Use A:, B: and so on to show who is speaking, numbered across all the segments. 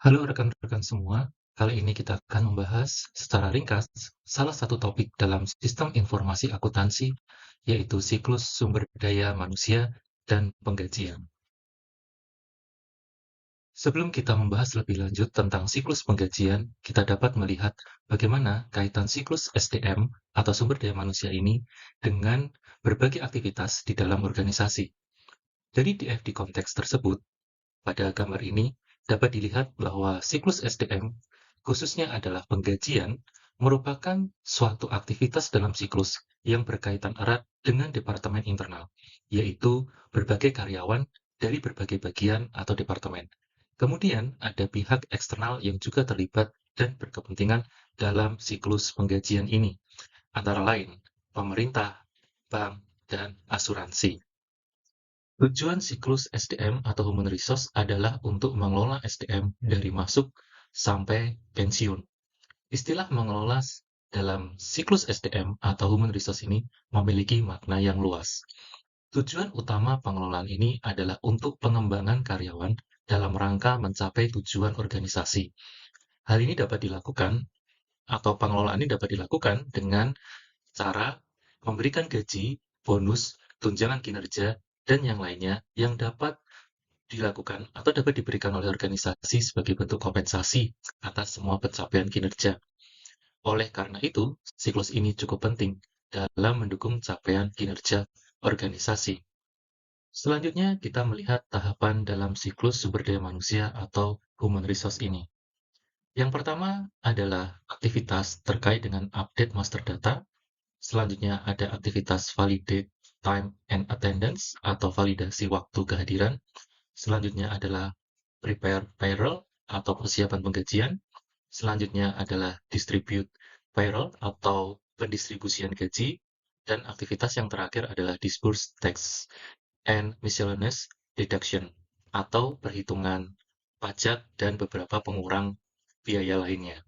A: Halo rekan-rekan semua, kali ini kita akan membahas secara ringkas salah satu topik dalam sistem informasi akuntansi, yaitu siklus sumber daya manusia dan penggajian. Sebelum kita membahas lebih lanjut tentang siklus penggajian, kita dapat melihat bagaimana kaitan siklus SDM atau sumber daya manusia ini dengan berbagai aktivitas di dalam organisasi. Dari DFD konteks tersebut, pada gambar ini dapat dilihat bahwa siklus SDM, khususnya adalah penggajian, merupakan suatu aktivitas dalam siklus yang berkaitan erat dengan departemen internal, yaitu berbagai karyawan dari berbagai bagian atau departemen. Kemudian ada pihak eksternal yang juga terlibat dan berkepentingan dalam siklus penggajian ini, antara lain pemerintah, bank, dan asuransi. Tujuan siklus SDM atau Human Resource adalah untuk mengelola SDM dari masuk sampai pensiun. Istilah mengelola dalam siklus SDM atau Human Resource ini memiliki makna yang luas. Tujuan utama pengelolaan ini adalah untuk pengembangan karyawan dalam rangka mencapai tujuan organisasi. Hal ini dapat dilakukan atau pengelolaan ini dapat dilakukan dengan cara memberikan gaji, bonus, tunjangan kinerja, dan yang lainnya yang dapat dilakukan atau dapat diberikan oleh organisasi sebagai bentuk kompensasi atas semua pencapaian kinerja. Oleh karena itu, siklus ini cukup penting dalam mendukung capaian kinerja organisasi. Selanjutnya, kita melihat tahapan dalam siklus sumber daya manusia atau human resource ini. Yang pertama adalah aktivitas terkait dengan update master data. Selanjutnya ada aktivitas validate time and attendance atau validasi waktu kehadiran. Selanjutnya adalah prepare payroll atau persiapan penggajian. Selanjutnya adalah distribute payroll atau pendistribusian gaji. Dan aktivitas yang terakhir adalah disburse tax and miscellaneous deduction atau perhitungan pajak dan beberapa pengurang biaya lainnya.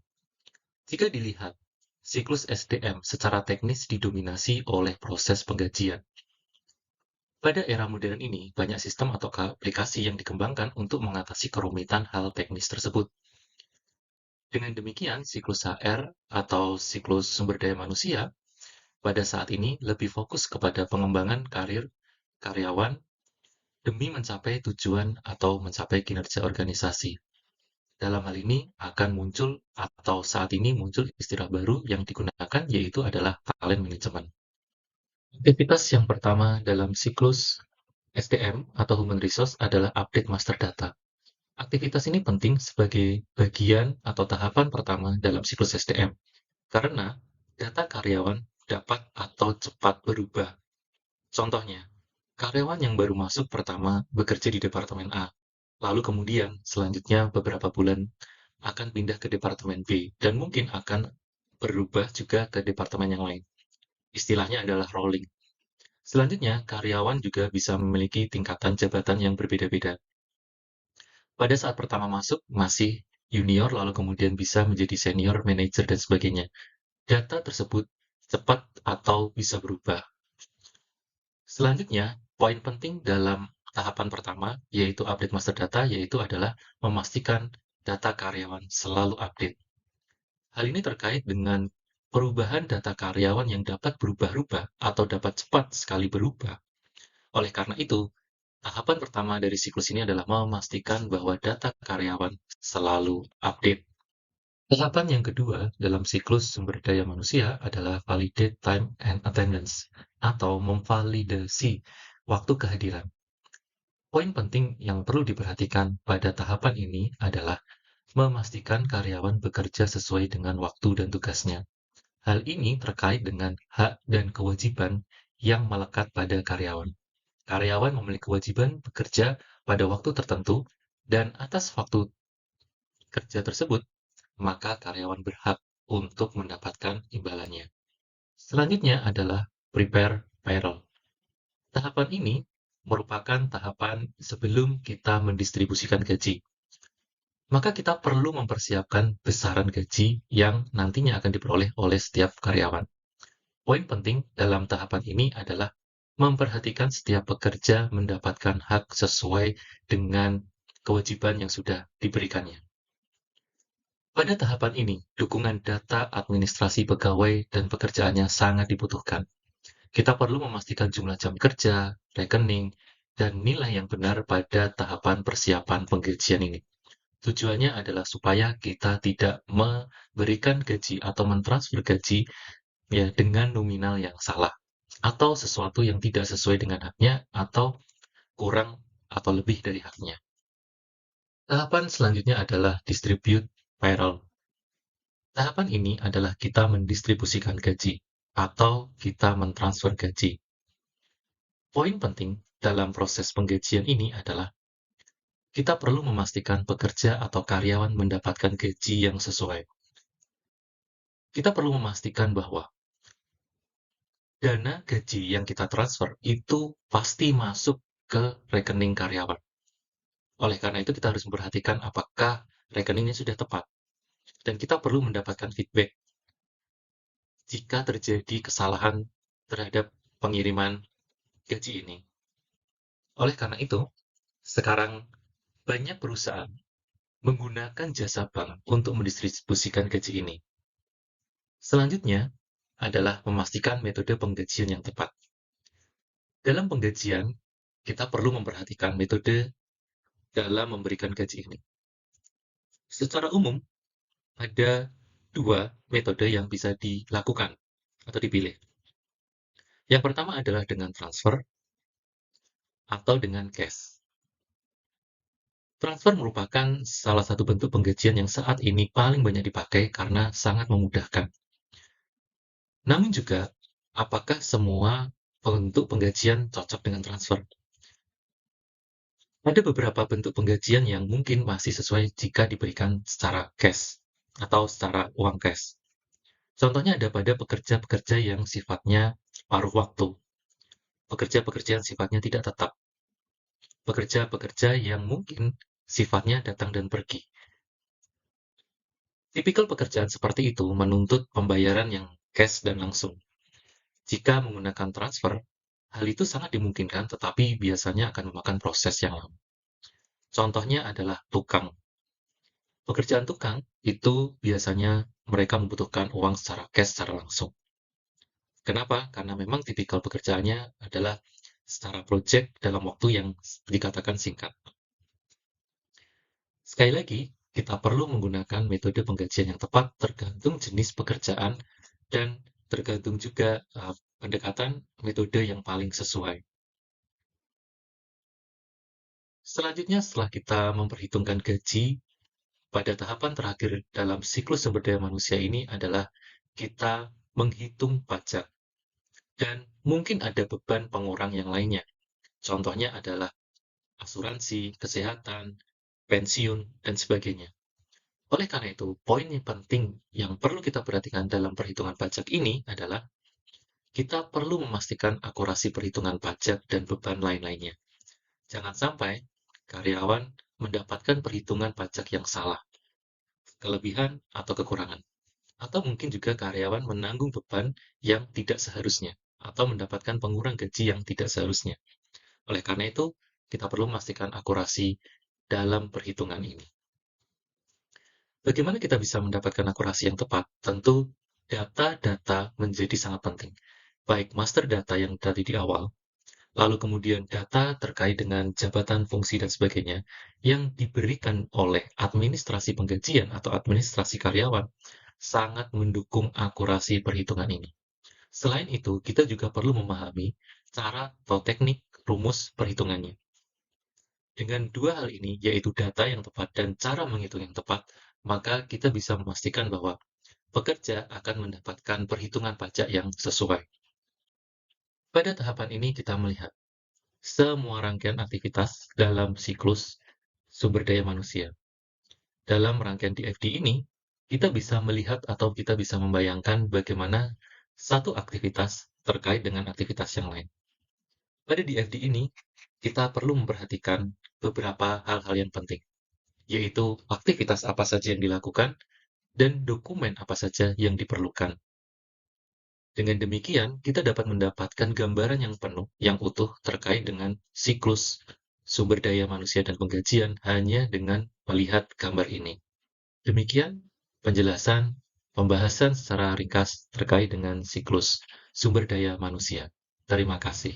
A: Jika dilihat, siklus SDM secara teknis didominasi oleh proses penggajian. Pada era modern ini, banyak sistem atau aplikasi yang dikembangkan untuk mengatasi kerumitan hal teknis tersebut. Dengan demikian, siklus HR atau siklus sumber daya manusia pada saat ini lebih fokus kepada pengembangan karir karyawan demi mencapai tujuan atau mencapai kinerja organisasi. Dalam hal ini akan muncul atau saat ini muncul istilah baru yang digunakan yaitu adalah talent management. Aktivitas yang pertama dalam siklus SDM atau Human Resource adalah update master data. Aktivitas ini penting sebagai bagian atau tahapan pertama dalam siklus SDM, karena data karyawan dapat atau cepat berubah. Contohnya, karyawan yang baru masuk pertama bekerja di Departemen A, lalu kemudian selanjutnya beberapa bulan akan pindah ke Departemen B, dan mungkin akan berubah juga ke departemen yang lain. Istilahnya adalah rolling. Selanjutnya, karyawan juga bisa memiliki tingkatan jabatan yang berbeda-beda. Pada saat pertama masuk, masih junior, lalu kemudian bisa menjadi senior, manager, dan sebagainya. Data tersebut cepat atau bisa berubah. Selanjutnya, poin penting dalam tahapan pertama, yaitu update master data, yaitu adalah memastikan data karyawan selalu update. Hal ini terkait dengan perubahan data karyawan yang dapat berubah-ubah atau dapat cepat sekali berubah. Oleh karena itu, tahapan pertama dari siklus ini adalah memastikan bahwa data karyawan selalu update. Tahapan yang kedua dalam siklus sumber daya manusia adalah validate time and attendance atau memvalidasi waktu kehadiran. Poin penting yang perlu diperhatikan pada tahapan ini adalah memastikan karyawan bekerja sesuai dengan waktu dan tugasnya. Hal ini terkait dengan hak dan kewajiban yang melekat pada karyawan. Karyawan memiliki kewajiban bekerja pada waktu tertentu, dan atas waktu kerja tersebut, maka karyawan berhak untuk mendapatkan imbalannya. Selanjutnya adalah prepare payroll. Tahapan ini merupakan tahapan sebelum kita mendistribusikan gaji. Maka kita perlu mempersiapkan besaran gaji yang nantinya akan diperoleh oleh setiap karyawan. Poin penting dalam tahapan ini adalah memperhatikan setiap pekerja mendapatkan hak sesuai dengan kewajiban yang sudah diberikannya. Pada tahapan ini, dukungan data administrasi pegawai dan pekerjaannya sangat dibutuhkan. Kita perlu memastikan jumlah jam kerja, rekening, dan nilai yang benar pada tahapan persiapan penggajian ini. Tujuannya adalah supaya kita tidak memberikan gaji atau mentransfer gaji ya dengan nominal yang salah atau sesuatu yang tidak sesuai dengan haknya atau kurang atau lebih dari haknya. Tahapan selanjutnya adalah distribute payroll. Tahapan ini adalah kita mendistribusikan gaji atau kita mentransfer gaji. Poin penting dalam proses penggajian ini adalah kita perlu memastikan pekerja atau karyawan mendapatkan gaji yang sesuai. Kita perlu memastikan bahwa dana gaji yang kita transfer itu pasti masuk ke rekening karyawan. Oleh karena itu, kita harus memperhatikan apakah rekeningnya sudah tepat. Dan kita perlu mendapatkan feedback jika terjadi kesalahan terhadap pengiriman gaji ini. Oleh karena itu, sekarang banyak perusahaan menggunakan jasa bank untuk mendistribusikan gaji ini. Selanjutnya adalah memastikan metode penggajian yang tepat. Dalam penggajian, kita perlu memperhatikan metode dalam memberikan gaji ini. Secara umum, ada dua metode yang bisa dilakukan atau dipilih. Yang pertama adalah dengan transfer atau dengan cash. Transfer merupakan salah satu bentuk penggajian yang saat ini paling banyak dipakai karena sangat memudahkan. Namun juga, apakah semua bentuk penggajian cocok dengan transfer? Ada beberapa bentuk penggajian yang mungkin masih sesuai jika diberikan secara cash atau secara uang cash. Contohnya ada pada pekerja-pekerja yang sifatnya paruh waktu, pekerja-pekerja yang sifatnya tidak tetap, pekerja-pekerja yang mungkin sifatnya datang dan pergi. Tipikal pekerjaan seperti itu menuntut pembayaran yang cash dan langsung. Jika menggunakan transfer, hal itu sangat dimungkinkan tetapi biasanya akan memakan proses yang lama. Contohnya adalah tukang. Pekerjaan tukang itu biasanya mereka membutuhkan uang secara cash secara langsung. Kenapa? Karena memang tipikal pekerjaannya adalah secara project dalam waktu yang dikatakan singkat. Sekali lagi, kita perlu menggunakan metode penggajian yang tepat tergantung jenis pekerjaan dan tergantung juga pendekatan metode yang paling sesuai. Selanjutnya, setelah kita memperhitungkan gaji, pada tahapan terakhir dalam siklus sumber daya manusia ini adalah kita menghitung pajak. Dan mungkin ada beban pengurang yang lainnya. Contohnya adalah asuransi, kesehatan, pensiun, dan sebagainya. Oleh karena itu, poin yang penting yang perlu kita perhatikan dalam perhitungan pajak ini adalah kita perlu memastikan akurasi perhitungan pajak dan beban lain-lainnya. Jangan sampai karyawan mendapatkan perhitungan pajak yang salah, kelebihan atau kekurangan. Atau mungkin juga karyawan menanggung beban yang tidak seharusnya, atau mendapatkan pengurang gaji yang tidak seharusnya. Oleh karena itu, kita perlu memastikan akurasi dalam perhitungan ini. Bagaimana kita bisa mendapatkan akurasi yang tepat? Tentu, data-data menjadi sangat penting. Baik master data yang tadi di awal, lalu kemudian data terkait dengan jabatan, fungsi, dan sebagainya yang diberikan oleh administrasi penggajian atau administrasi karyawan sangat mendukung akurasi perhitungan ini. Selain itu, kita juga perlu memahami cara atau teknik rumus perhitungannya. Dengan dua hal ini, yaitu data yang tepat dan cara menghitung yang tepat, maka kita bisa memastikan bahwa pekerja akan mendapatkan perhitungan pajak yang sesuai. Pada tahapan ini, kita melihat semua rangkaian aktivitas dalam siklus sumber daya manusia. Dalam rangkaian DFD ini, kita bisa melihat atau kita bisa membayangkan bagaimana satu aktivitas terkait dengan aktivitas yang lain. Pada DFD ini, kita perlu memperhatikan beberapa hal-hal yang penting, yaitu aktivitas apa saja yang dilakukan dan dokumen apa saja yang diperlukan. Dengan demikian, kita dapat mendapatkan gambaran yang penuh, yang utuh terkait dengan siklus sumber daya manusia dan penggajian hanya dengan melihat gambar ini. Demikian penjelasan, pembahasan secara ringkas terkait dengan siklus sumber daya manusia. Terima kasih.